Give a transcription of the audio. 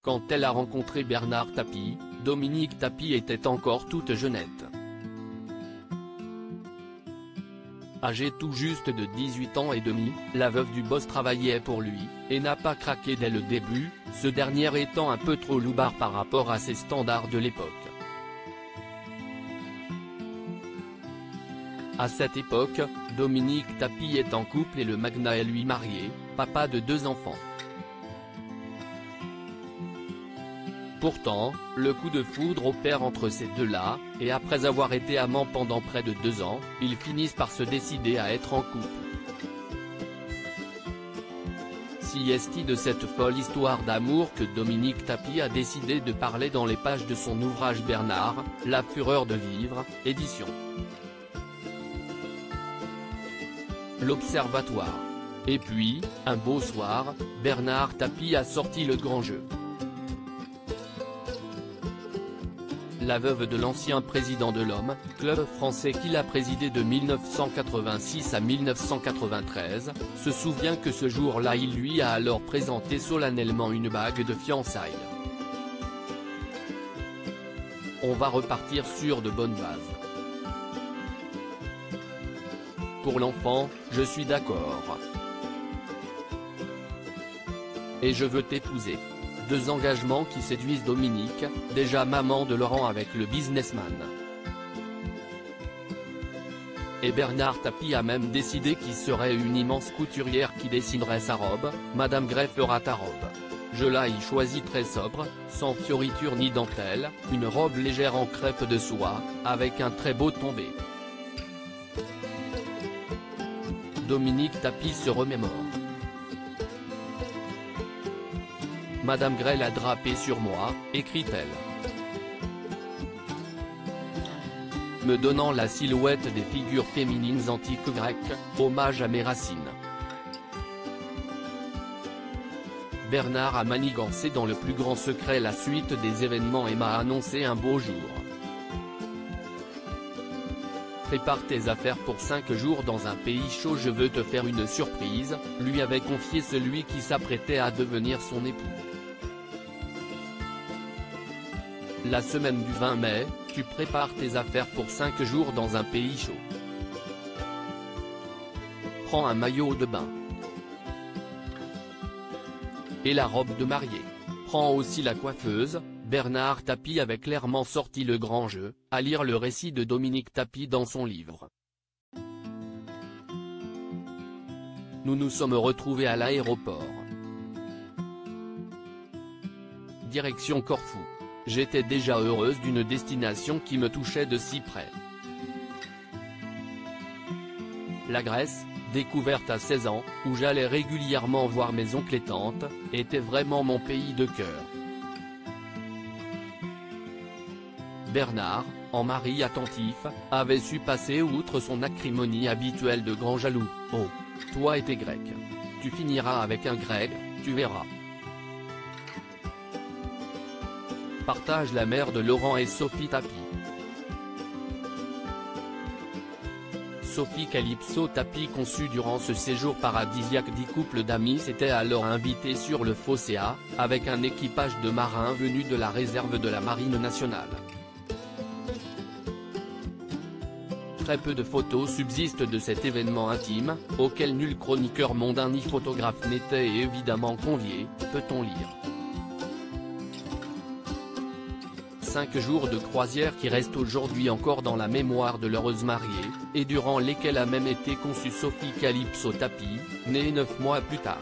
Quand elle a rencontré Bernard Tapie, Dominique Tapie était encore toute jeunette. Âgée tout juste de 18 ans et demi, la veuve du boss travaillait pour lui, et n'a pas craqué dès le début, ce dernier étant un peu trop loupard par rapport à ses standards de l'époque. À cette époque, Dominique Tapie est en couple et le magnat est lui marié, papa de 2 enfants. Pourtant, le coup de foudre opère entre ces deux-là, et après avoir été amants pendant près de 2 ans, ils finissent par se décider à être en couple. Si est-il de cette folle histoire d'amour que Dominique Tapie a décidé de parler dans les pages de son ouvrage Bernard, La fureur de vivre, édition L'Observatoire. Et puis, un beau soir, Bernard Tapie a sorti le grand jeu. La veuve de l'ancien président de l'Homme, club français qu'il a présidé de 1986 à 1993, se souvient que ce jour-là il lui a alors présenté solennellement une bague de fiançailles. On va repartir sur de bonnes bases. Pour l'enfant, je suis d'accord. Et je veux t'épouser. 2 engagements qui séduisent Dominique, déjà maman de Laurent avec le businessman. Et Bernard Tapie a même décidé qu'il serait une immense couturière qui dessinerait sa robe, Madame Gray fera ta robe. Je l'ai choisie très sobre, sans fioritures ni dentelle, une robe légère en crêpe de soie, avec un très beau tombé. Dominique Tapie se remémore. Madame Gray l'a drapé sur moi, écrit-elle. Me donnant la silhouette des figures féminines antiques grecques, hommage à mes racines. Bernard a manigancé dans le plus grand secret la suite des événements et m'a annoncé un beau jour. Prépare tes affaires pour 5 jours dans un pays chaud, je veux te faire une surprise, lui avait confié celui qui s'apprêtait à devenir son époux. La semaine du 20 mai, tu prépares tes affaires pour 5 jours dans un pays chaud. Prends un maillot de bain. Et la robe de mariée. Prends aussi la coiffeuse. Bernard Tapie avait clairement sorti le grand jeu, à lire le récit de Dominique Tapie dans son livre. Nous nous sommes retrouvés à l'aéroport. Direction Corfou. J'étais déjà heureuse d'une destination qui me touchait de si près. La Grèce, découverte à 16 ans, où j'allais régulièrement voir mes oncles et tantes, était vraiment mon pays de cœur. Bernard, en mari attentif, avait su passer outre son acrimonie habituelle de grand jaloux. Oh, toi et tes Grecs. Tu finiras avec un Grec, tu verras. Partage la mère de Laurent et Sophie Tapie. Sophie Calypso Tapie conçue durant ce séjour paradisiaque. 10 couples d'amis s'étaient alors invités sur le Phocéa, avec un équipage de marins venus de la réserve de la Marine nationale. Très peu de photos subsistent de cet événement intime, auquel nul chroniqueur mondain ni photographe n'était évidemment convié, peut-on lire. 5 jours de croisière qui restent aujourd'hui encore dans la mémoire de l'heureuse mariée, et durant lesquels a même été conçue Sophie Calypso Tapie, née 9 mois plus tard.